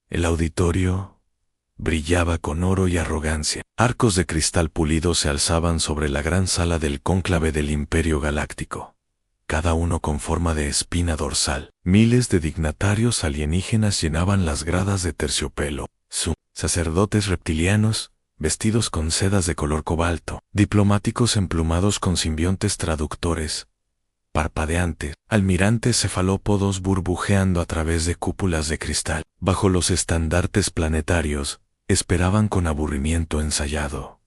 El auditorio brillaba con oro y arrogancia. Arcos de cristal pulido se alzaban sobre la gran sala del cónclave del Imperio Galáctico, cada uno con forma de espina dorsal. Miles de dignatarios alienígenas llenaban las gradas de terciopelo. Sacerdotes reptilianos, vestidos con sedas de color cobalto, diplomáticos emplumados con simbiontes traductores, parpadeantes, almirantes cefalópodos burbujeando a través de cúpulas de cristal. Bajo los estandartes planetarios, esperaban con aburrimiento ensayado.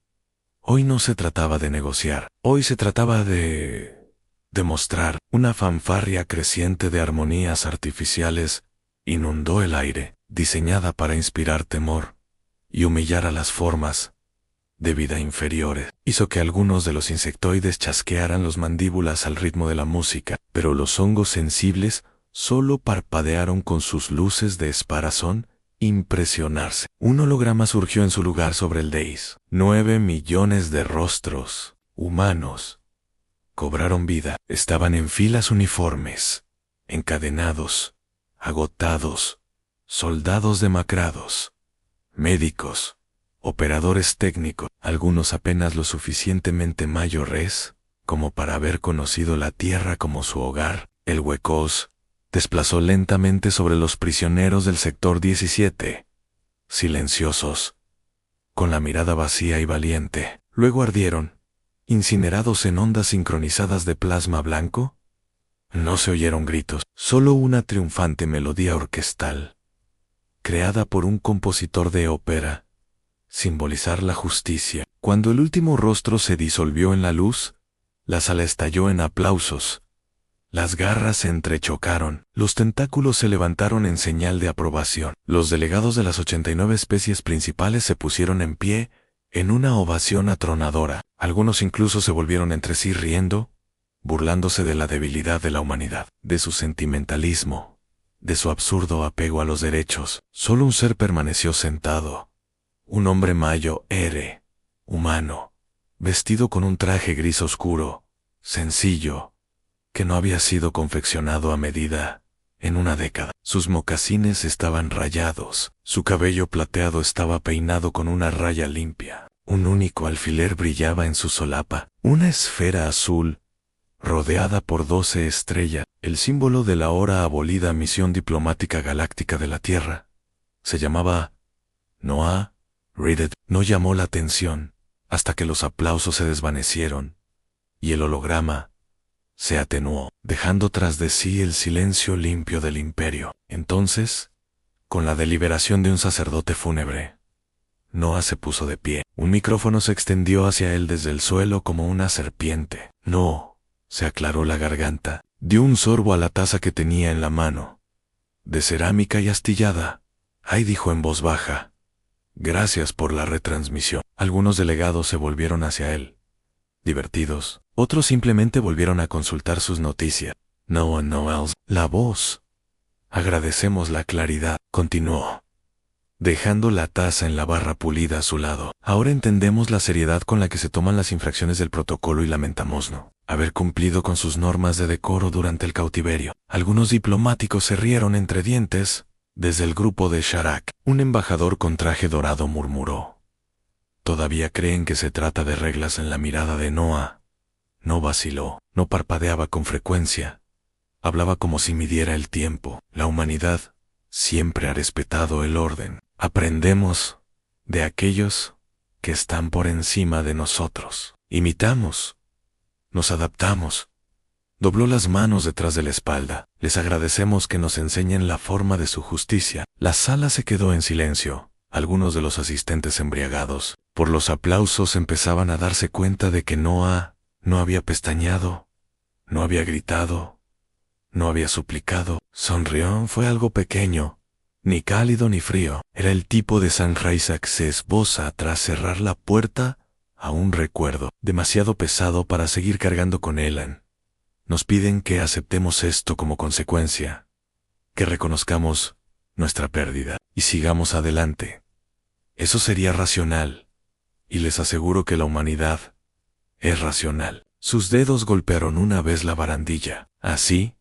Hoy no se trataba de negociar, hoy se trataba de demostrar. Una fanfarria creciente de armonías artificiales inundó el aire, diseñada para inspirar temor y humillar a las formas de vida inferiores. Hizo que algunos de los insectoides chasquearan las mandíbulas al ritmo de la música, pero los hongos sensibles solo parpadearon con sus luces de esparazón impresionarse. Un holograma surgió en su lugar sobre el dais. 9 millones de rostros humanos cobraron vida. Estaban en filas uniformes, encadenados, agotados, soldados demacrados, médicos, operadores técnicos, algunos apenas lo suficientemente mayores como para haber conocido la tierra como su hogar. El huecos desplazó lentamente sobre los prisioneros del sector 17, silenciosos, con la mirada vacía y valiente. Luego ardieron, incinerados en ondas sincronizadas de plasma blanco. No se oyeron gritos, solo una triunfante melodía orquestal, creada por un compositor de ópera, simbolizar la justicia. Cuando el último rostro se disolvió en la luz, la sala estalló en aplausos. Las garras se entrechocaron, los tentáculos se levantaron en señal de aprobación. Los delegados de las 89 especies principales se pusieron en pie en una ovación atronadora. Algunos incluso se volvieron entre sí riendo, burlándose de la debilidad de la humanidad, de su sentimentalismo, de su absurdo apego a los derechos. Solo un ser permaneció sentado. Un hombre mayo, humano, vestido con un traje gris oscuro, sencillo, que no había sido confeccionado a medida en una década. Sus mocasines estaban rayados, su cabello plateado estaba peinado con una raya limpia. Un único alfiler brillaba en su solapa, una esfera azul, rodeada por 12 estrellas, el símbolo de la ahora abolida Misión Diplomática Galáctica de la Tierra. Se llamaba Noah Reddit. No llamó la atención hasta que los aplausos se desvanecieron y el holograma se atenuó, dejando tras de sí el silencio limpio del imperio. Entonces, con la deliberación de un sacerdote fúnebre, Noah se puso de pie. Un micrófono se extendió hacia él desde el suelo como una serpiente. No, se aclaró la garganta, dio un sorbo a la taza que tenía en la mano, de cerámica y astillada. Ay, dijo en voz baja, gracias por la retransmisión. Algunos delegados se volvieron hacia él, divertidos. Otros simplemente volvieron a consultar sus noticias. No one knows. La voz. Agradecemos la claridad, continuó, dejando la taza en la barra pulida a su lado. Ahora entendemos la seriedad con la que se toman las infracciones del protocolo y lamentamos no haber cumplido con sus normas de decoro durante el cautiverio. Algunos diplomáticos se rieron entre dientes. Desde el grupo de Sharak, un embajador con traje dorado murmuró. Todavía creen que se trata de reglas en la mirada de Noah. No vaciló, no parpadeaba con frecuencia. Hablaba como si midiera el tiempo. La humanidad siempre ha respetado el orden. Aprendemos de aquellos que están por encima de nosotros. Imitamos. Nos adaptamos. Dobló las manos detrás de la espalda. Les agradecemos que nos enseñen la forma de su justicia. La sala se quedó en silencio. Algunos de los asistentes embriagados por los aplausos empezaban a darse cuenta de que Noah no había pestañeado, no había gritado, no había suplicado. Sonrió. Fue algo pequeño, ni cálido ni frío. Era el tipo de Sunrise que se esboza tras cerrar la puerta a un recuerdo demasiado pesado para seguir cargando con él. Nos piden que aceptemos esto como consecuencia, que reconozcamos nuestra pérdida y sigamos adelante. Eso sería racional, y les aseguro que la humanidad es racional. Sus dedos golpearon una vez la barandilla. Así,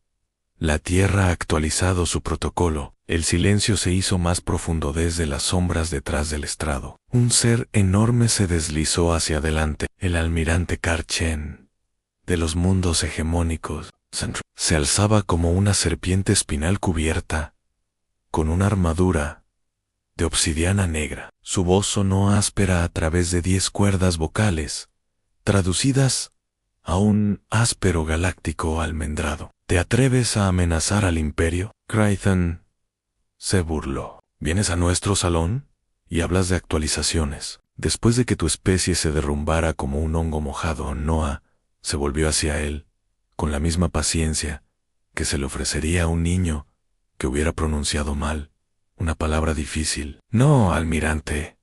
La Tierra ha actualizado su protocolo. El silencio se hizo más profundo desde las sombras detrás del estrado. Un ser enorme se deslizó hacia adelante. El almirante Karchen, de los mundos hegemónicos, se alzaba como una serpiente espinal cubierta, con una armadura de obsidiana negra. Su voz sonó áspera a través de 10 cuerdas vocales, traducidas a un áspero galáctico almendrado. ¿Te atreves a amenazar al Imperio? Krythan se burló. ¿Vienes a nuestro salón y hablas de actualizaciones? Después de que tu especie se derrumbara como un hongo mojado, Noah se volvió hacia él, con la misma paciencia que se le ofrecería a un niño que hubiera pronunciado mal una palabra difícil. No, almirante,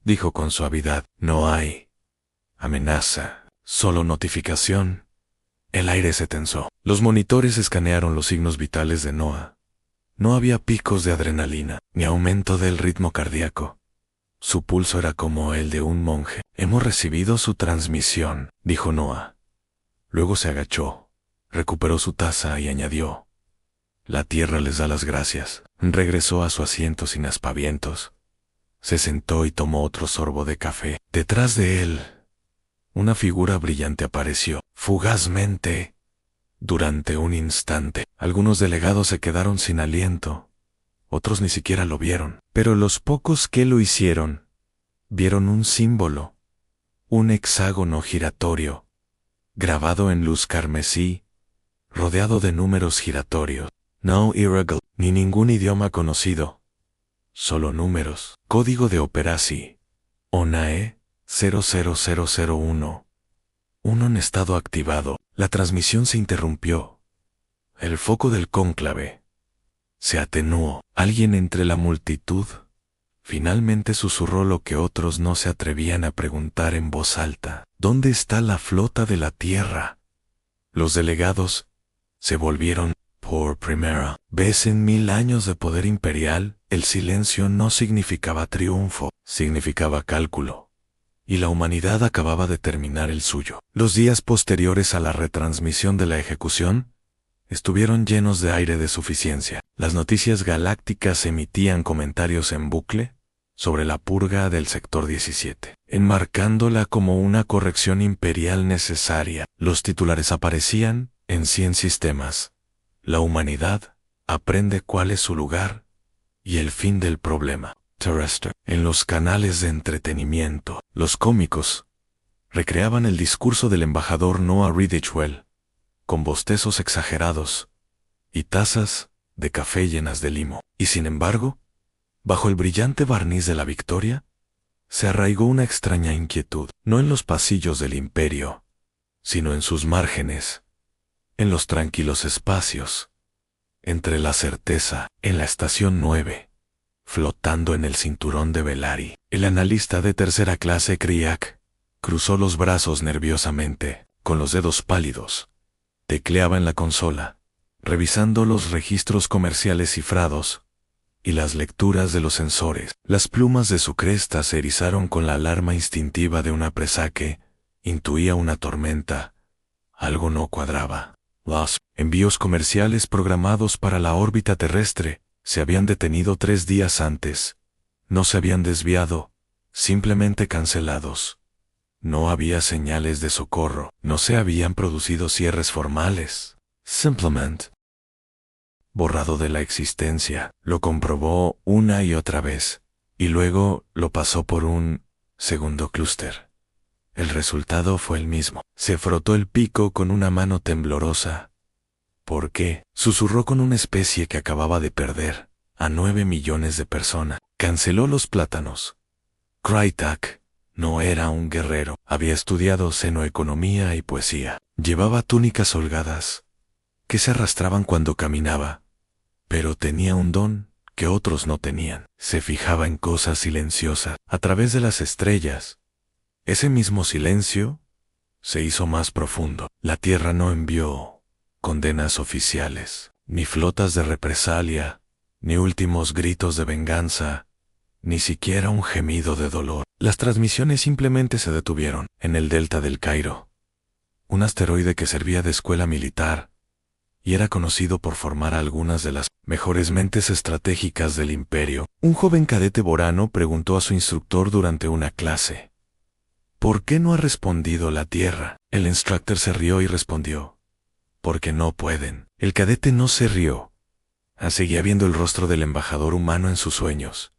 dijo con suavidad. No hay amenaza, solo notificación. El aire se tensó. Los monitores escanearon los signos vitales de Noah. No había picos de adrenalina, ni aumento del ritmo cardíaco. Su pulso era como el de un monje. Hemos recibido su transmisión, dijo Noah. Luego se agachó, recuperó su taza y añadió: la Tierra les da las gracias. Regresó a su asiento sin aspavientos. Se sentó y tomó otro sorbo de café. Detrás de él, una figura brillante apareció, fugazmente. Durante un instante, algunos delegados se quedaron sin aliento. Otros ni siquiera lo vieron. Pero los pocos que lo hicieron, vieron un símbolo, un hexágono giratorio, grabado en luz carmesí, rodeado de números giratorios. No irregular, ni ningún idioma conocido. Solo números. Código de Operaci. ONAE 00001. Uno en estado activado. La transmisión se interrumpió. El foco del cónclave se atenuó. Alguien entre la multitud finalmente susurró lo que otros no se atrevían a preguntar en voz alta. ¿Dónde está la flota de la Tierra? Los delegados se volvieron. Por primera vez en 1000 años de poder imperial, el silencio no significaba triunfo, significaba cálculo. Y la humanidad acababa de terminar el suyo. Los días posteriores a la retransmisión de la ejecución estuvieron llenos de aire de suficiencia. Las noticias galácticas emitían comentarios en bucle sobre la purga del sector 17, enmarcándola como una corrección imperial necesaria. Los titulares aparecían en 100 sistemas. La humanidad aprende cuál es su lugar y el fin del problema terrestre. En los canales de entretenimiento, los cómicos recreaban el discurso del embajador Noah Ridgewell, con bostezos exagerados y tazas de café llenas de limo. Y sin embargo, bajo el brillante barniz de la victoria, se arraigó una extraña inquietud, no en los pasillos del imperio, sino en sus márgenes, en los tranquilos espacios, entre la certeza, en la estación 9, flotando en el cinturón de Velari. El analista de tercera clase Kriak cruzó los brazos nerviosamente, con los dedos pálidos. Tecleaba en la consola, revisando los registros comerciales cifrados y las lecturas de los sensores. Las plumas de su cresta se erizaron con la alarma instintiva de una presa que intuía una tormenta. Algo no cuadraba. Los envíos comerciales programados para la órbita terrestre se habían detenido 3 días antes. No se habían desviado, simplemente cancelados. No había señales de socorro, no se habían producido cierres formales. Simplemente borrado de la existencia. Lo comprobó una y otra vez, y luego lo pasó por un segundo clúster. El resultado fue el mismo. Se frotó el pico con una mano temblorosa. ¿Por qué? Susurró con una especie que acababa de perder a 9 millones de personas. Canceló los plátanos. Krytak no era un guerrero. Había estudiado xenoeconomía y poesía. Llevaba túnicas holgadas que se arrastraban cuando caminaba, pero tenía un don que otros no tenían. Se fijaba en cosas silenciosas a través de las estrellas. Ese mismo silencio se hizo más profundo. La Tierra no envió condenas oficiales, ni flotas de represalia, ni últimos gritos de venganza, ni siquiera un gemido de dolor. Las transmisiones simplemente se detuvieron. En el delta del Cairo, un asteroide que servía de escuela militar y era conocido por formar a algunas de las mejores mentes estratégicas del imperio. Un joven cadete borano preguntó a su instructor durante una clase: ¿por qué no ha respondido la Tierra? El instructor se rió y respondió: porque no pueden. El cadete no se rió. Seguía viendo el rostro del embajador humano en sus sueños.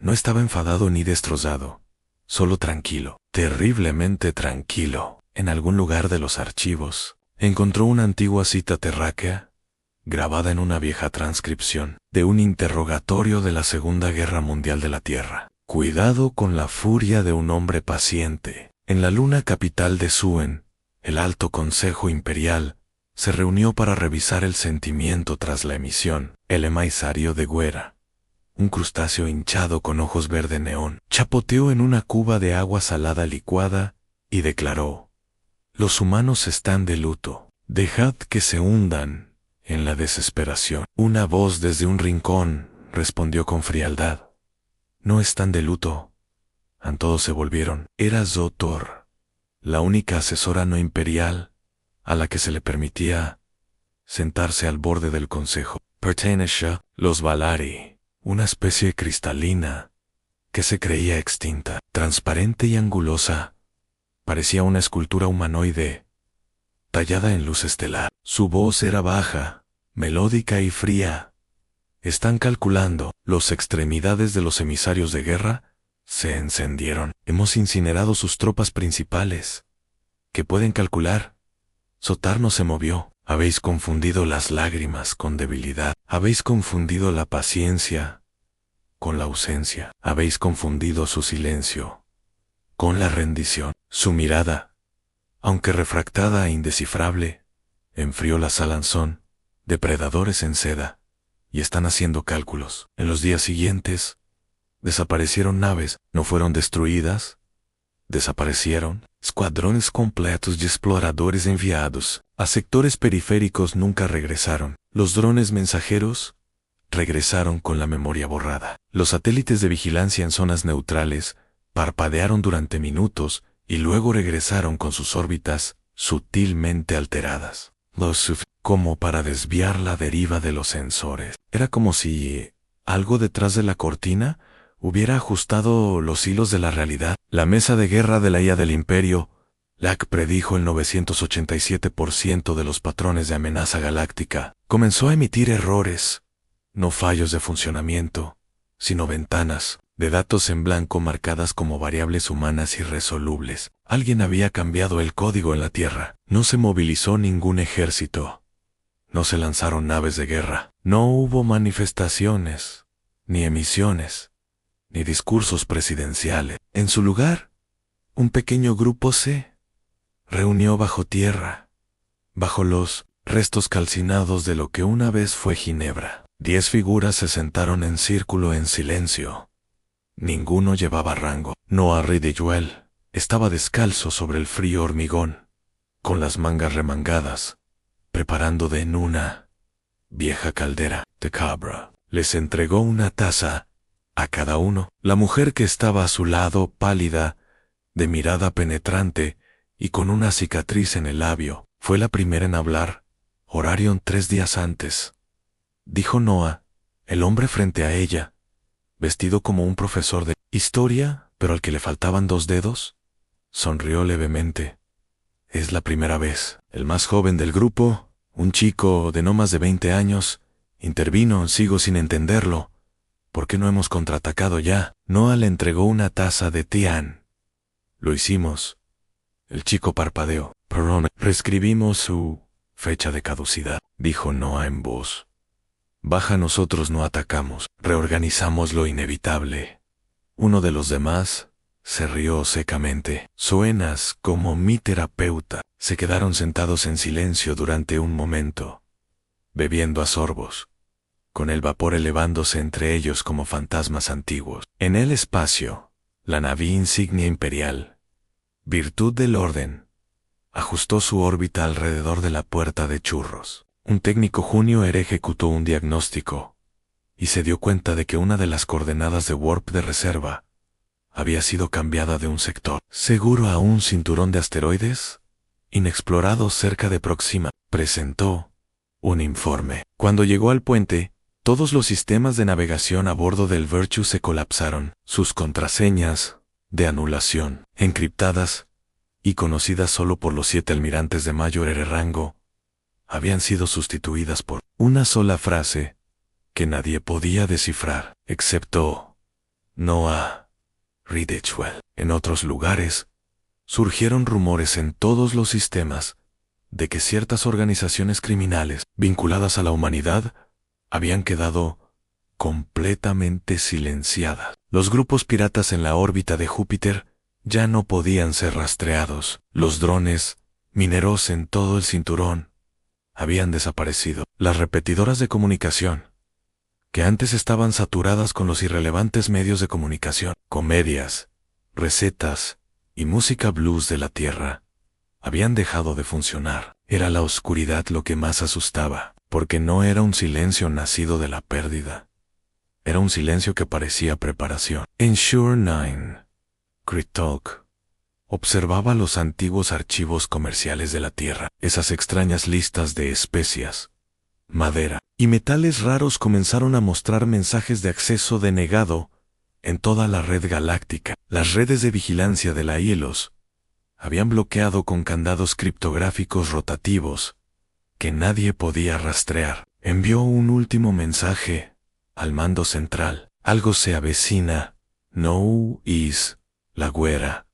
No estaba enfadado ni destrozado, solo tranquilo, terriblemente tranquilo. En algún lugar de los archivos, encontró una antigua cita terráquea, grabada en una vieja transcripción, de un interrogatorio de la Segunda Guerra Mundial de la Tierra. Cuidado con la furia de un hombre paciente. En la luna capital de Suen, el Alto Consejo Imperial se reunió para revisar el sentimiento tras la emisión. El emisario de Guerra, un crustáceo hinchado con ojos verde neón, chapoteó en una cuba de agua salada licuada y declaró: los humanos están de luto. Dejad que se hundan en la desesperación. Una voz desde un rincón respondió con frialdad: no están de luto. Todos se volvieron. Era Zotor, la única asesora no imperial a la que se le permitía sentarse al borde del consejo. Pertenecía los Valari, una especie cristalina que se creía extinta, transparente y angulosa. Parecía una escultura humanoide, tallada en luz estelar. Su voz era baja, melódica y fría. Están calculando. Las extremidades de los emisarios de guerra se encendieron. Hemos incinerado sus tropas principales. ¿Qué pueden calcular? Zotar no se movió. Habéis confundido las lágrimas con debilidad. Habéis confundido la paciencia con la ausencia. Habéis confundido su silencio con la rendición. Su mirada, aunque refractada e indescifrable, enfrió la Salanzón, depredadores en seda, y están haciendo cálculos. En los días siguientes, desaparecieron naves, no fueron destruidas, desaparecieron. Escuadrones completos de exploradores enviados a sectores periféricos nunca regresaron. Los drones mensajeros regresaron con la memoria borrada. Los satélites de vigilancia en zonas neutrales parpadearon durante minutos y luego regresaron con sus órbitas sutilmente alteradas, como para desviar la deriva de los sensores. Era como si algo detrás de la cortina hubiera ajustado los hilos de la realidad. La mesa de guerra de la IA del Imperio, LAC, predijo el 987% de los patrones de amenaza galáctica. Comenzó a emitir errores, no fallos de funcionamiento, sino ventanas de datos en blanco marcadas como variables humanas irresolubles. Alguien había cambiado el código en la Tierra. No se movilizó ningún ejército. No se lanzaron naves de guerra. No hubo manifestaciones, ni emisiones, ni discursos presidenciales. En su lugar, un pequeño grupo se reunió bajo tierra, bajo los restos calcinados de lo que una vez fue Ginebra. 10 figuras se sentaron en círculo en silencio. Ninguno llevaba rango. Noah Ridgewell estaba descalzo sobre el frío hormigón, con las mangas remangadas, preparando en una vieja caldera de cabra. Les entregó una taza a cada uno. La mujer que estaba a su lado, pálida, de mirada penetrante y con una cicatriz en el labio, fue la primera en hablar. Horarion 3 días antes, dijo Noah, el hombre frente a ella, vestido como un profesor de historia, pero al que le faltaban 2 dedos, sonrió levemente. Es la primera vez. El más joven del grupo, un chico de no más de 20 años, intervino. Sigo sin entenderlo. ¿Por qué no hemos contraatacado ya? Noah le entregó una taza de tian. Lo hicimos. El chico parpadeó. Perdón, reescribimos su fecha de caducidad, dijo Noah en voz baja. Nosotros no atacamos, reorganizamos lo inevitable. Uno de los demás se rió secamente. Suenas como mi terapeuta. Se quedaron sentados en silencio durante un momento, bebiendo a sorbos, con el vapor elevándose entre ellos como fantasmas antiguos. En el espacio, la nave insignia imperial, Virtud del Orden, ajustó su órbita alrededor de la puerta de churros. Un técnico junior ejecutó un diagnóstico y se dio cuenta de que una de las coordenadas de warp de reserva había sido cambiada de un sector seguro a un cinturón de asteroides inexplorado cerca de Proxima. Presentó un informe. Cuando llegó al puente, todos los sistemas de navegación a bordo del Virtue se colapsaron. Sus contraseñas de anulación, encriptadas y conocidas solo por los 7 almirantes de mayor rango, habían sido sustituidas por una sola frase que nadie podía descifrar, excepto Noah Ridgewell. En otros lugares, surgieron rumores en todos los sistemas de que ciertas organizaciones criminales vinculadas a la humanidad habían quedado completamente silenciadas. Los grupos piratas en la órbita de Júpiter ya no podían ser rastreados. Los drones mineros en todo el cinturón habían desaparecido. Las repetidoras de comunicación, que antes estaban saturadas con los irrelevantes medios de comunicación, comedias, recetas y música blues de la Tierra, habían dejado de funcionar. Era la oscuridad lo que más asustaba, porque no era un silencio nacido de la pérdida. Era un silencio que parecía preparación. En Sure 9, Kritok observaba los antiguos archivos comerciales de la Tierra. Esas extrañas listas de especias, madera y metales raros comenzaron a mostrar mensajes de acceso denegado en toda la red galáctica. Las redes de vigilancia de la IELOS habían bloqueado con candados criptográficos rotativos que nadie podía rastrear. Envió un último mensaje al mando central. Algo se avecina. No is la güera.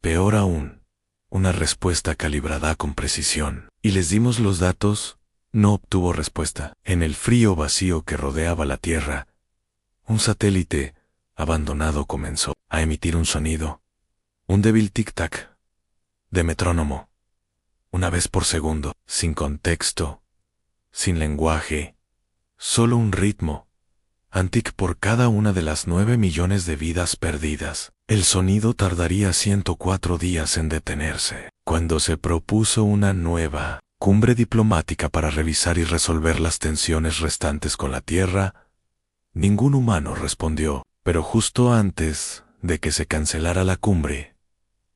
Peor aún, una respuesta calibrada con precisión. Y les dimos los datos. No obtuvo respuesta. En el frío vacío que rodeaba la Tierra, un satélite abandonado comenzó a emitir un sonido, un débil tic-tac de metrónomo, una vez por segundo, sin contexto, sin lenguaje, solo un ritmo, antic por cada una de las 9 millones de vidas perdidas. El sonido tardaría 104 días en detenerse. Cuando se propuso una nueva cumbre diplomática para revisar y resolver las tensiones restantes con la Tierra, ningún humano respondió, pero justo antes de que se cancelara la cumbre,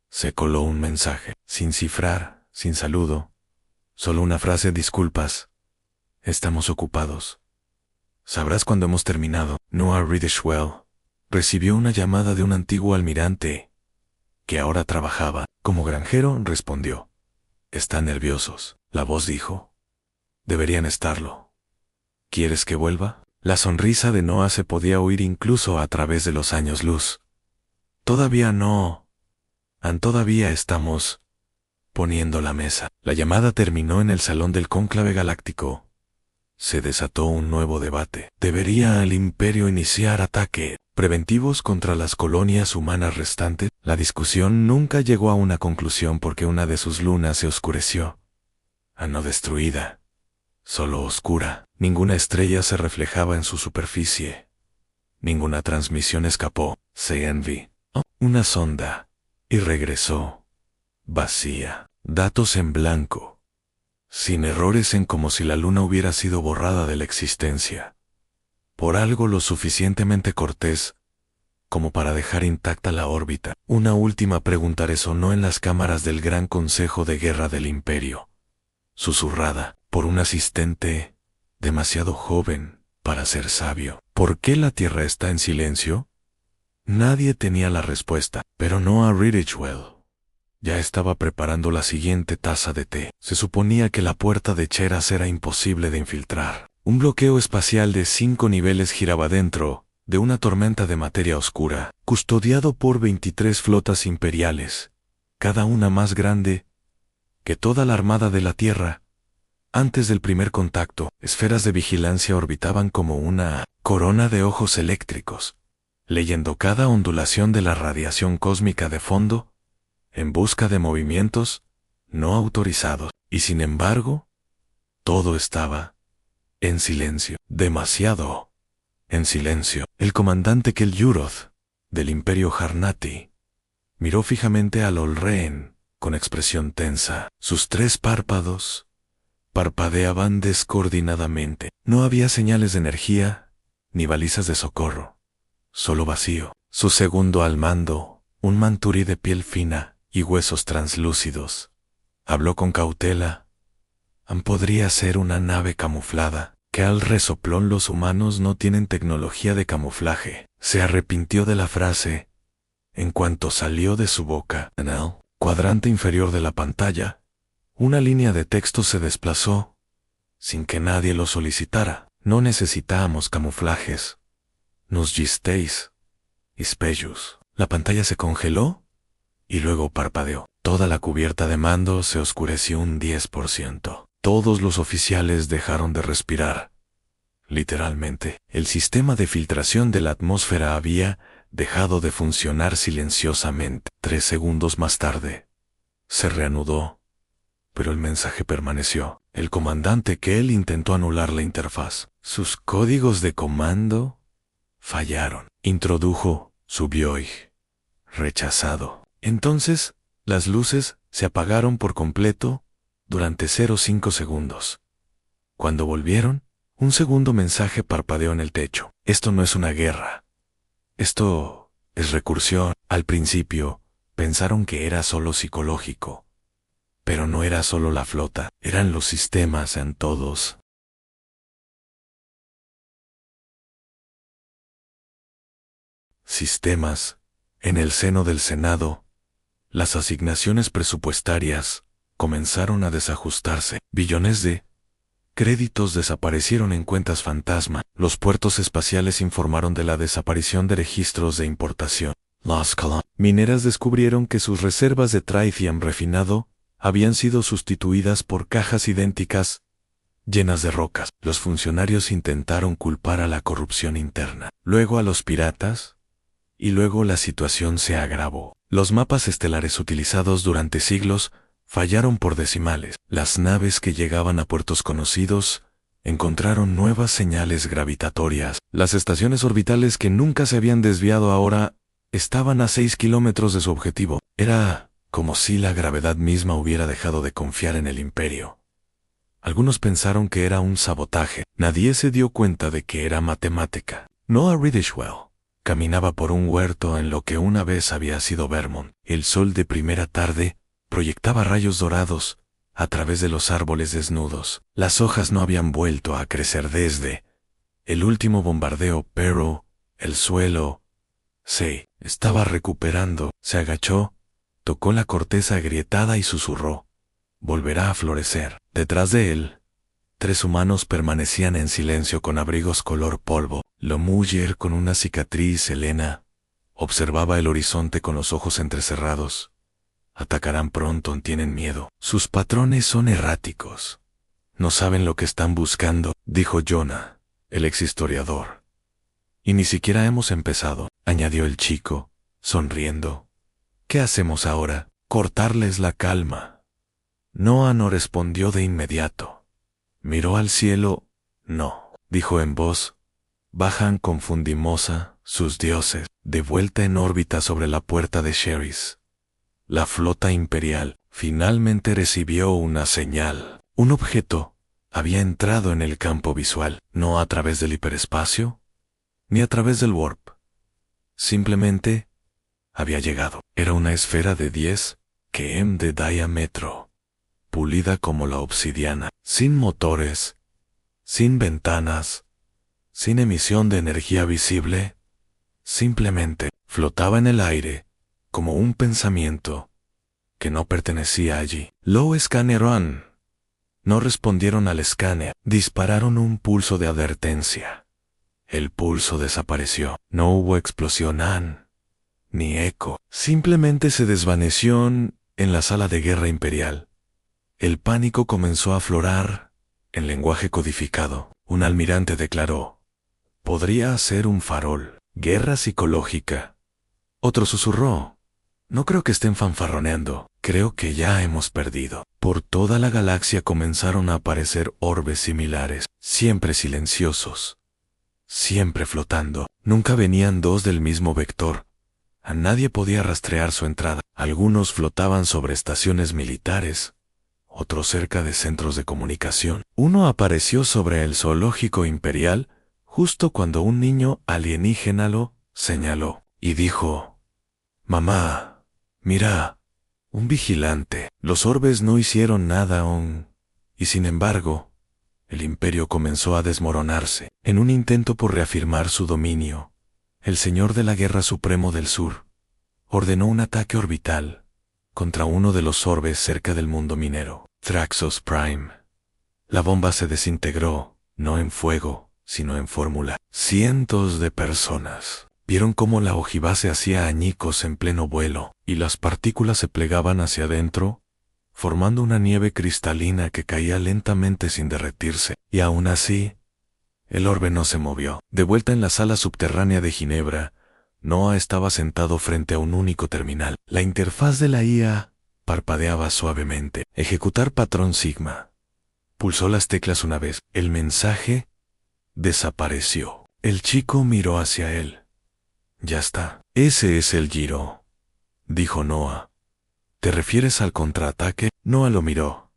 se coló un mensaje, sin cifrar, sin saludo, solo una frase: disculpas, estamos ocupados. Sabrás cuando hemos terminado. Noah Ridgewell recibió una llamada de un antiguo almirante que ahora trabajaba como granjero. Respondió: están nerviosos. La voz dijo: deberían estarlo. ¿Quieres que vuelva? La sonrisa de Noah se podía oír incluso a través de los años luz. Todavía no. Todavía estamos poniendo la mesa. La llamada terminó en el salón del cónclave galáctico. Se desató un nuevo debate. ¿Debería el Imperio iniciar ataques preventivos contra las colonias humanas restantes? La discusión nunca llegó a una conclusión porque una de sus lunas se oscureció. No destruida, solo oscura. Ninguna estrella se reflejaba en su superficie. Ninguna transmisión escapó. Se envió una sonda y regresó vacía. Datos en blanco, sin errores, en como si la luna hubiera sido borrada de la existencia, por algo lo suficientemente cortés como para dejar intacta la órbita. Una última pregunta resonó en las cámaras del Gran Consejo de Guerra del Imperio, susurrada por un asistente demasiado joven para ser sabio. ¿Por qué la Tierra está en silencio? Nadie tenía la respuesta, pero Noah Ridgewell ya estaba preparando la siguiente taza de té. Se suponía que la puerta de Cheras era imposible de infiltrar. Un bloqueo espacial de 5 niveles giraba dentro de una tormenta de materia oscura, custodiado por 23 flotas imperiales, cada una más grande que toda la armada de la Tierra. Antes del primer contacto, esferas de vigilancia orbitaban como una corona de ojos eléctricos, leyendo cada ondulación de la radiación cósmica de fondo, en busca de movimientos no autorizados. Y sin embargo, todo estaba en silencio, demasiado en silencio. El comandante Kel Yuroth, del Imperio Harnati, miró fijamente a Lolreen con expresión tensa. Sus 3 párpados parpadeaban descoordinadamente. No había señales de energía ni balizas de socorro, solo vacío. Su segundo al mando, un manturí de piel fina y huesos translúcidos, habló con cautela Podría ser una nave camuflada. Que al resoplón los humanos no tienen tecnología de camuflaje. Se arrepintió de la frase en cuanto salió de su boca. En el cuadrante inferior de la pantalla, una línea de texto se desplazó sin que nadie lo solicitara. No necesitábamos camuflajes. Nos gisteis. Ispellus. La pantalla se congeló y luego parpadeó. Toda la cubierta de mando se oscureció un 10%. Todos los oficiales dejaron de respirar. Literalmente, el sistema de filtración de la atmósfera había dejado de funcionar silenciosamente. 3 segundos más tarde, se reanudó, pero el mensaje permaneció. El comandante Kell intentó anular la interfaz. Sus códigos de comando fallaron. Introdujo subió y rechazado. Entonces, las luces se apagaron por completo durante 0,5 segundos. Cuando volvieron, un segundo mensaje parpadeó en el techo. Esto no es una guerra. Esto es recursión. Al principio, pensaron que era solo psicológico. Pero no era solo la flota, eran los sistemas en todos. Sistemas. En el seno del Senado, las asignaciones presupuestarias comenzaron a desajustarse. Billones de créditos desaparecieron en cuentas fantasma. Los puertos espaciales informaron de la desaparición de registros de importación. Las mineras descubrieron que sus reservas de tritium refinado habían sido sustituidas por cajas idénticas llenas de rocas. Los funcionarios intentaron culpar a la corrupción interna, luego a los piratas, y luego la situación se agravó. Los mapas estelares utilizados durante siglos fallaron por decimales. Las naves que llegaban a puertos conocidos encontraron nuevas señales gravitatorias. Las estaciones orbitales que nunca se habían desviado ahora estaban a 6 kilómetros de su objetivo. Era como si la gravedad misma hubiera dejado de confiar en el imperio. Algunos pensaron que era un sabotaje. Nadie se dio cuenta de que era matemática. Noah Ridgewell caminaba por un huerto en lo que una vez había sido Vermont. El sol de primera tarde proyectaba rayos dorados a través de los árboles desnudos. Las hojas no habían vuelto a crecer desde el último bombardeo, pero el suelo se estaba recuperando. Se agachó, tocó la corteza agrietada y susurró: volverá a florecer. Detrás de él, 3 humanos permanecían en silencio con abrigos color polvo. Lomuyer, con una cicatriz, Elena, observaba el horizonte con los ojos entrecerrados. Atacarán pronto, tienen miedo. Sus patrones son erráticos. No saben lo que están buscando, dijo Jonah, el exhistoriador. Y ni siquiera hemos empezado, añadió el chico, sonriendo. ¿Qué hacemos ahora? Cortarles la calma. Noah no respondió de inmediato. Miró al cielo. No, dijo en voz bajan confundimosa, sus dioses, de vuelta en órbita sobre la puerta de Sherris. La flota imperial finalmente recibió una señal. Un objeto había entrado en el campo visual, no a través del hiperespacio, ni a través del warp. Simplemente había llegado. Era una esfera de 10 km de diámetro, pulida como la obsidiana, sin motores, sin ventanas, sin emisión de energía visible. Simplemente flotaba en el aire, como un pensamiento que no pertenecía allí. Lo escanearon. No respondieron al escáner. Dispararon un pulso de advertencia. El pulso desapareció. No hubo explosión ni eco. Simplemente se desvaneció en la sala de guerra imperial. El pánico comenzó a aflorar en lenguaje codificado. Un almirante declaró: podría ser un farol. Guerra psicológica. Otro susurró: no creo que estén fanfarroneando. Creo que ya hemos perdido. Por toda la galaxia comenzaron a aparecer orbes similares, siempre silenciosos, siempre flotando. Nunca venían 2 del mismo vector. A nadie podía rastrear su entrada. Algunos flotaban sobre estaciones militares, otros cerca de centros de comunicación. Uno apareció sobre el zoológico imperial justo cuando un niño alienígena lo señaló y dijo: mamá, mira, un vigilante. Los orbes no hicieron nada aún, Y sin embargo, el imperio comenzó a desmoronarse. En un intento por reafirmar su dominio, el Señor de la Guerra Supremo del Sur ordenó un ataque orbital contra uno de los orbes cerca del mundo minero, Thraxos Prime. La bomba se desintegró, no en fuego, sino en fórmula. Cientos de personas vieron cómo la ojiva se hacía añicos en pleno vuelo, y las partículas se plegaban hacia adentro, formando una nieve cristalina que caía lentamente sin derretirse. Y aún así, el orbe no se movió. De vuelta en la sala subterránea de Ginebra, Noah estaba sentado frente a un único terminal. La interfaz de la IA parpadeaba suavemente. Ejecutar patrón Sigma. Pulsó las teclas una vez. El mensaje desapareció. El chico miró hacia él. Ya está. Ese es el giro, dijo Noah. ¿Te refieres al contraataque? Noah lo miró,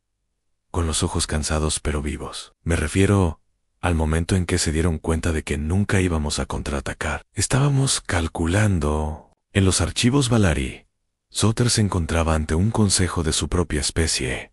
con los ojos cansados pero vivos. Me refiero al momento en que se dieron cuenta de que nunca íbamos a contraatacar. Estábamos calculando. En los archivos Valari, Soter se encontraba ante un consejo de su propia especie.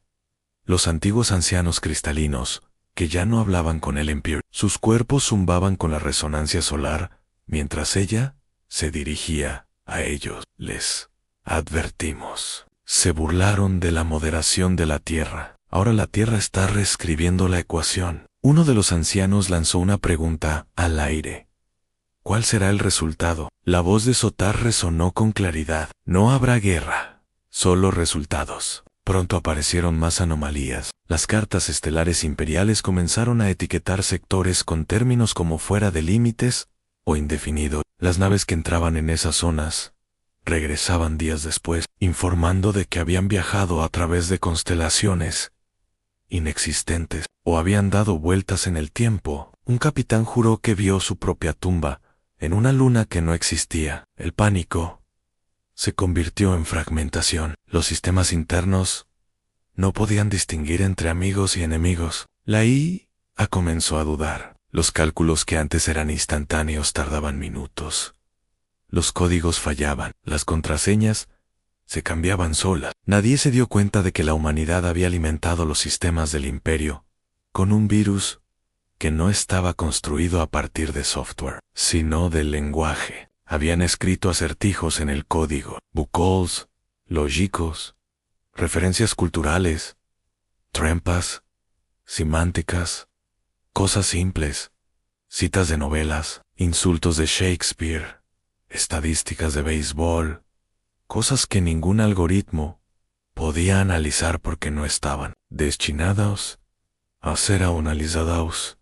Los antiguos ancianos cristalinos, que ya no hablaban con el Empire. Sus cuerpos zumbaban con la resonancia solar, mientras ella se dirigía a ellos. Les advertimos. Se burlaron de la moderación de la Tierra. Ahora la Tierra está reescribiendo la ecuación. Uno de los ancianos lanzó una pregunta al aire. ¿Cuál será el resultado? La voz de Sotar resonó con claridad. No habrá guerra, solo resultados. Pronto aparecieron más anomalías. Las cartas estelares imperiales comenzaron a etiquetar sectores con términos como fuera de límites o indefinido. Las naves que entraban en esas zonas regresaban días después, informando de que habían viajado a través de constelaciones inexistentes o habían dado vueltas en el tiempo. Un capitán juró que vio su propia tumba en una luna que no existía. El pánico se convirtió en fragmentación. Los sistemas internos no podían distinguir entre amigos y enemigos. La IA comenzó a dudar. Los cálculos que antes eran instantáneos tardaban minutos. Los códigos fallaban. Las contraseñas se cambiaban solas. Nadie se dio cuenta de que la humanidad había alimentado los sistemas del imperio con un virus que no estaba construido a partir de software, sino del lenguaje. Habían escrito acertijos en el código, bucols, lógicos, referencias culturales, trampas, semánticas, cosas simples, citas de novelas, insultos de Shakespeare, estadísticas de béisbol, cosas que ningún algoritmo podía analizar porque no estaban destinadas a ser analizadas.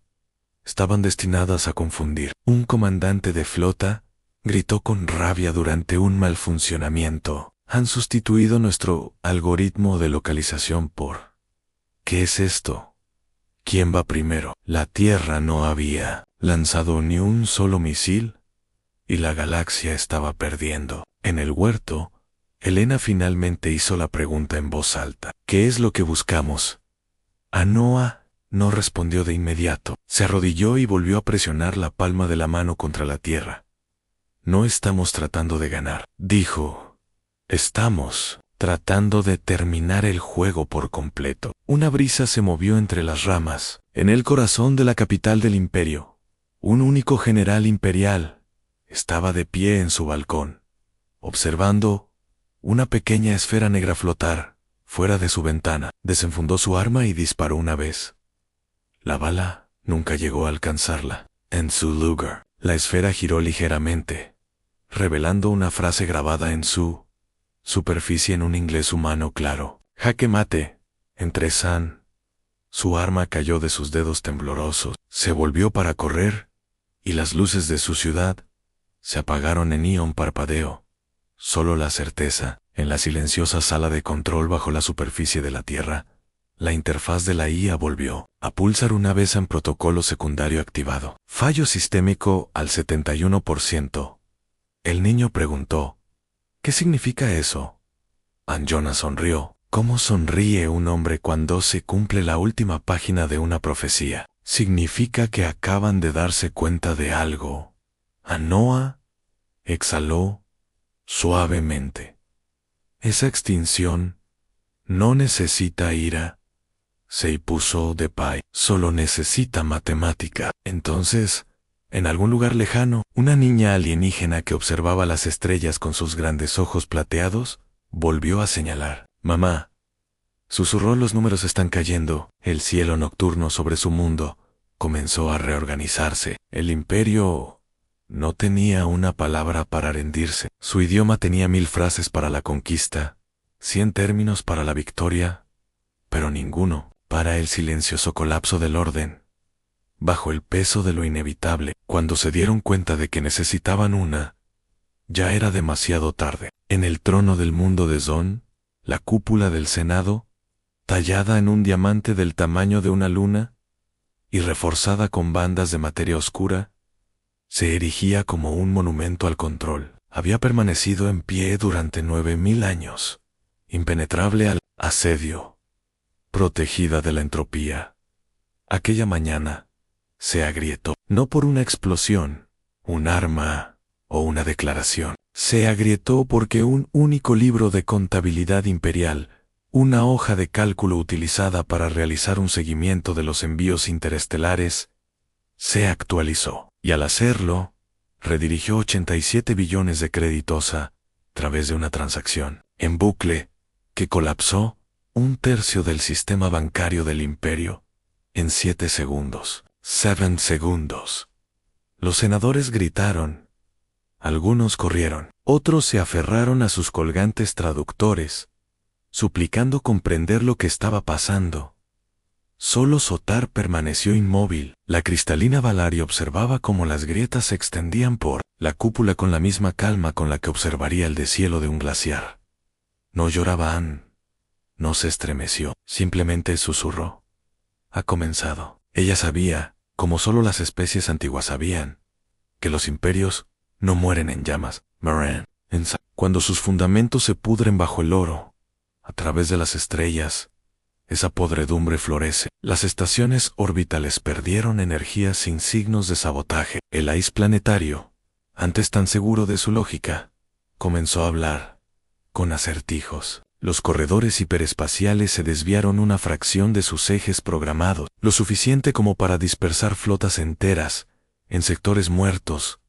Estaban destinadas a confundir. Un comandante de flota gritó con rabia durante un mal funcionamiento. Han sustituido nuestro algoritmo de localización por... ¿Qué es esto? ¿Quién va primero? La Tierra no había lanzado ni un solo misil y la galaxia estaba perdiendo. En el huerto, Helena finalmente hizo la pregunta en voz alta. ¿Qué es lo que buscamos? Noah no respondió de inmediato. Se arrodilló y volvió a presionar la palma de la mano contra la tierra. No estamos tratando de ganar, dijo. Estamos tratando de terminar el juego por completo. Una brisa se movió entre las ramas. En el corazón de la capital del imperio, un único general imperial estaba de pie en su balcón, observando una pequeña esfera negra flotar fuera de su ventana. Desenfundó su arma y disparó una vez. La bala nunca llegó a alcanzarla. En su lugar, la esfera giró ligeramente, revelando una frase grabada en su superficie en un inglés humano claro. Jaque mate, entre San. Su arma cayó de sus dedos temblorosos. Se volvió para correr, y las luces de su ciudad se apagaron en un parpadeo. Solo la certeza, en la silenciosa sala de control bajo la superficie de la Tierra, la interfaz de la IA volvió a pulsar una vez en protocolo secundario activado. Fallo sistémico al 71%. El niño preguntó, ¿qué significa eso? Anjona sonrió. ¿Cómo sonríe un hombre cuando se cumple la última página de una profecía? Significa que acaban de darse cuenta de algo. Noah exhaló suavemente. Esa extinción no necesita ira, se puso de pie. Solo necesita matemática. Entonces, en algún lugar lejano, una niña alienígena que observaba las estrellas con sus grandes ojos plateados, volvió a señalar. Mamá, susurró, los números están cayendo. El cielo nocturno sobre su mundo comenzó a reorganizarse. El imperio no tenía una palabra para rendirse. Su idioma tenía 1000 frases para la conquista, 100 términos para la victoria, pero ninguno para el silencioso colapso del orden. Bajo el peso de lo inevitable, cuando se dieron cuenta de que necesitaban una, ya era demasiado tarde. En el trono del mundo de Zon, la cúpula del Senado, tallada en un diamante del tamaño de una luna y reforzada con bandas de materia oscura, se erigía como un monumento al control. Había permanecido en pie durante 9000 años, impenetrable al asedio, protegida de la entropía. Aquella mañana se agrietó, no por una explosión, un arma o una declaración. Se agrietó porque un único libro de contabilidad imperial, una hoja de cálculo utilizada para realizar un seguimiento de los envíos interestelares, se actualizó, y al hacerlo, redirigió 87 billones de créditos a través de una transacción en bucle que colapsó 1/3 del sistema bancario del imperio en 7 segundos. 7 segundos. Los senadores gritaron. Algunos corrieron, otros se aferraron a sus colgantes traductores, suplicando comprender lo que estaba pasando. Solo Sotar permaneció inmóvil. La cristalina Valaria observaba cómo las grietas se extendían por la cúpula con la misma calma con la que observaría el deshielo de un glaciar. No lloraba Anne. No se estremeció, simplemente susurró. Ha comenzado. Ella sabía, como solo las especies antiguas sabían, que los imperios no mueren en llamas. Moran. Cuando sus fundamentos se pudren bajo el oro, a través de las estrellas, esa podredumbre florece. Las estaciones orbitales perdieron energía sin signos de sabotaje. El AIS planetario, antes tan seguro de su lógica, comenzó a hablar, con acertijos. Los corredores hiperespaciales se desviaron una fracción de sus ejes programados, lo suficiente como para dispersar flotas enteras, en sectores muertos.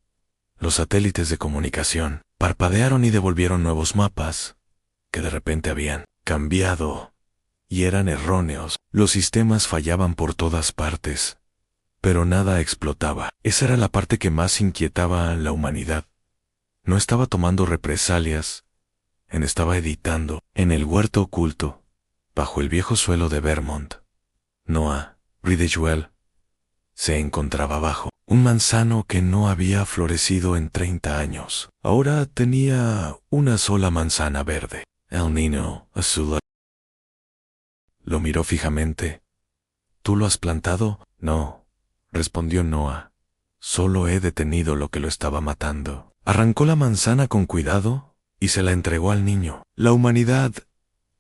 Los satélites de comunicación parpadearon y devolvieron nuevos mapas, que de repente habían cambiado, y eran erróneos. Los sistemas fallaban por todas partes, pero nada explotaba. Esa era la parte que más inquietaba a la humanidad. No estaba tomando represalias, estaba editando. En el huerto oculto, bajo el viejo suelo de Vermont, Noah Ridgewell se encontraba bajo un manzano que no había florecido en 30 años. Ahora tenía una sola manzana verde. El niño azul lo miró fijamente. ¿Tú lo has plantado? No, respondió Noah. Solo he detenido lo que lo estaba matando. Arrancó la manzana con cuidado y se la entregó al niño. La humanidad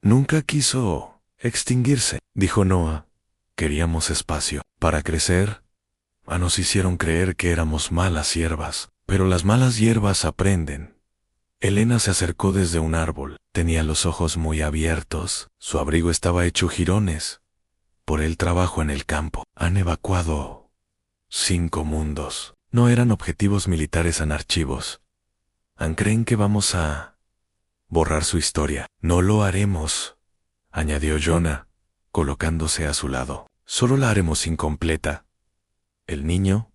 nunca quiso extinguirse, dijo Noah. Queríamos espacio para crecer. Nos hicieron creer que éramos malas hierbas, pero las malas hierbas aprenden. Elena se acercó desde un árbol. Tenía los ojos muy abiertos. Su abrigo estaba hecho jirones por el trabajo en el campo. Han evacuado 5 mundos. No eran objetivos militares en archivos. Creen que vamos a borrar su historia. No lo haremos, añadió Jonah, colocándose a su lado. Solo la haremos incompleta. El niño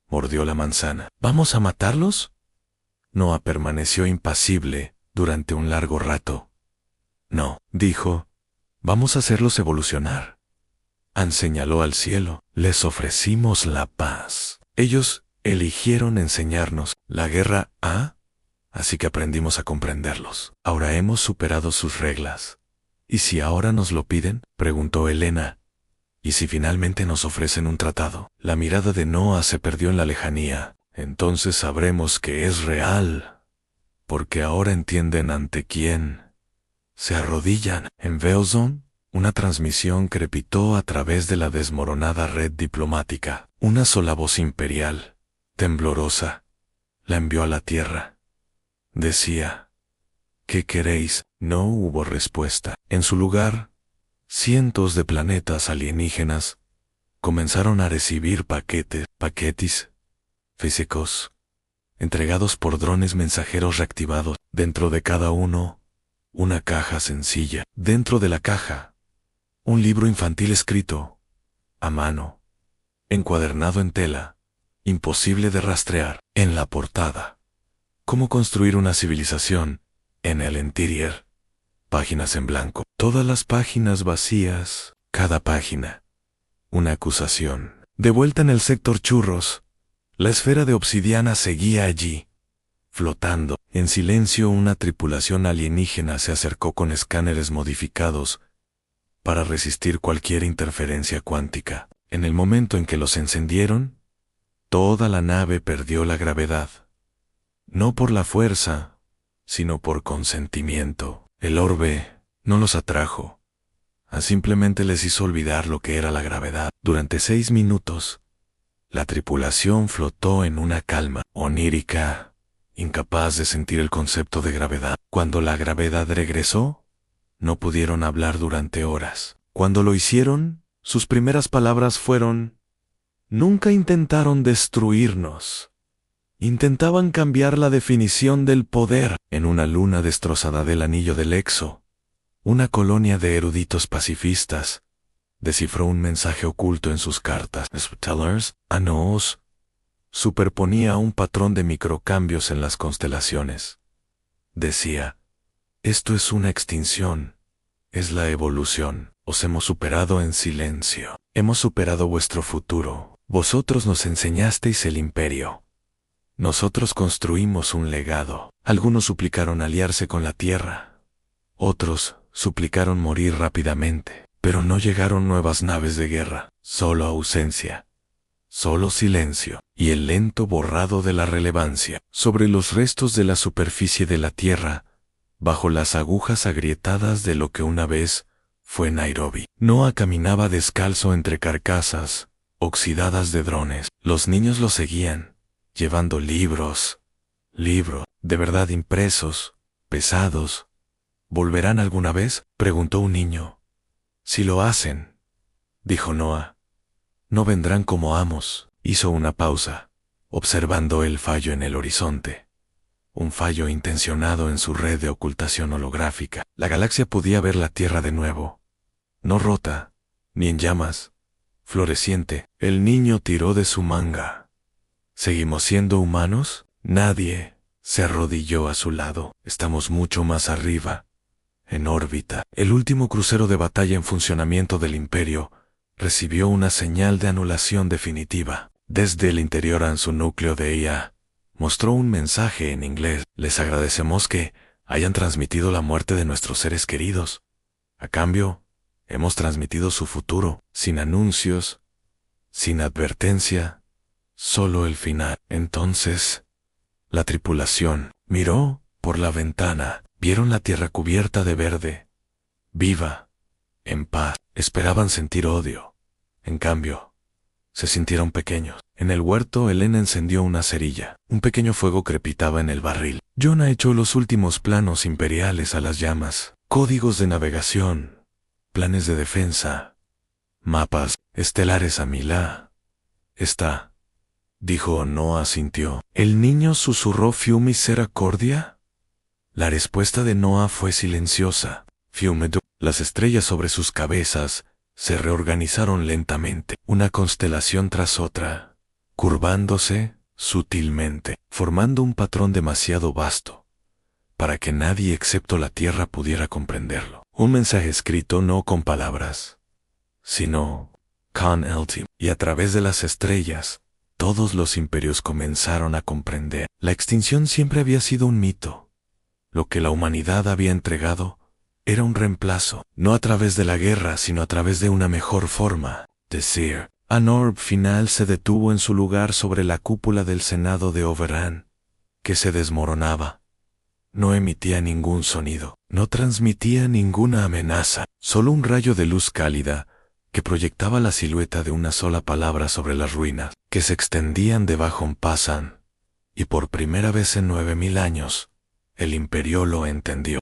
mordió la manzana. ¿Vamos a matarlos? Noah permaneció impasible durante un largo rato. No, dijo, vamos a hacerlos evolucionar. Anne señaló al cielo. Les ofrecimos la paz. Ellos eligieron enseñarnos la guerra así que aprendimos a comprenderlos. Ahora hemos superado sus reglas. ¿Y si ahora nos lo piden?, preguntó Elena. ¿Y si finalmente nos ofrecen un tratado? La mirada de Noah se perdió en la lejanía. Entonces sabremos que es real, porque ahora entienden ante quién se arrodillan. En Velzon, una transmisión crepitó a través de la desmoronada red diplomática. Una sola voz imperial, temblorosa, la envió a la tierra. Decía, ¿qué queréis? No hubo respuesta. En su lugar, cientos de planetas alienígenas comenzaron a recibir paquetes físicos, entregados por drones mensajeros reactivados. Dentro de cada uno, una caja sencilla. Dentro de la caja, un libro infantil escrito a mano, encuadernado en tela, imposible de rastrear. En la portada, cómo construir una civilización. En el interior, páginas en blanco. Todas las páginas vacías. Cada página, una acusación. De vuelta en el sector churros, la esfera de obsidiana seguía allí, flotando. En silencio, una tripulación alienígena se acercó con escáneres modificados para resistir cualquier interferencia cuántica. En el momento en que los encendieron, toda la nave perdió la gravedad. No por la fuerza, sino por consentimiento. El orbe no los atrajo, simplemente les hizo olvidar lo que era la gravedad. Durante 6 minutos, la tripulación flotó en una calma onírica, incapaz de sentir el concepto de gravedad. Cuando la gravedad regresó, no pudieron hablar durante horas. Cuando lo hicieron, sus primeras palabras fueron: nunca intentaron destruirnos. Intentaban cambiar la definición del poder. En una luna destrozada del anillo del Exo, una colonia de eruditos pacifistas descifró un mensaje oculto en sus cartas. Tellers, Anoos, superponía un patrón de microcambios en las constelaciones. Decía: esto es una extinción, es la evolución. Os hemos superado en silencio. Hemos superado vuestro futuro. Vosotros nos enseñasteis el imperio. Nosotros construimos un legado. Algunos suplicaron aliarse con la Tierra. Otros suplicaron morir rápidamente. Pero no llegaron nuevas naves de guerra. Solo ausencia. Solo silencio. Y el lento borrado de la relevancia. Sobre los restos de la superficie de la Tierra, bajo las agujas agrietadas de lo que una vez fue Nairobi. Noah caminaba descalzo entre carcasas oxidadas de drones. Los niños lo seguían, llevando libros de verdad impresos, pesados. ¿Volverán alguna vez?, preguntó un niño. Si lo hacen, dijo Noah, no vendrán como amos. Hizo una pausa, observando el fallo en el horizonte. Un fallo intencionado en su red de ocultación holográfica. La galaxia podía ver la Tierra de nuevo. No rota, ni en llamas, floreciente. El niño tiró de su manga. ¿Seguimos siendo humanos? Nadie se arrodilló a su lado. Estamos mucho más arriba, en órbita. El último crucero de batalla en funcionamiento del Imperio recibió una señal de anulación definitiva. Desde el interior en su núcleo de IA, mostró un mensaje en inglés. Les agradecemos que hayan transmitido la muerte de nuestros seres queridos. A cambio, hemos transmitido su futuro, sin anuncios, sin advertencia, solo el final. Entonces, la tripulación miró por la ventana. Vieron la Tierra cubierta de verde, viva, en paz. Esperaban sentir odio. En cambio, se sintieron pequeños. En el huerto, Elena encendió una cerilla. Un pequeño fuego crepitaba en el barril. Jonah echó los últimos planos imperiales a las llamas. Códigos de navegación, planes de defensa, mapas estelares a Milá. Está, dijo. Noah asintió. ¿El niño susurró Fiume Misericordia? La respuesta de Noah fue silenciosa. Fiume. Las estrellas sobre sus cabezas se reorganizaron lentamente, una constelación tras otra, curvándose sutilmente, formando un patrón demasiado vasto para que nadie excepto la Tierra pudiera comprenderlo. Un mensaje escrito no con palabras, sino con el tiempo. Y a través de las estrellas, todos los imperios comenzaron a comprender. La extinción siempre había sido un mito. Lo que la humanidad había entregado era un reemplazo, no a través de la guerra, sino a través de una mejor forma. Decir. Un orb final se detuvo en su lugar sobre la cúpula del Senado de Overan, que se desmoronaba. No emitía ningún sonido, no transmitía ninguna amenaza, solo un rayo de luz cálida que proyectaba la silueta de una sola palabra sobre las ruinas, que se extendían debajo en Pasan. Y por primera vez en 9000 años, el Imperio lo entendió.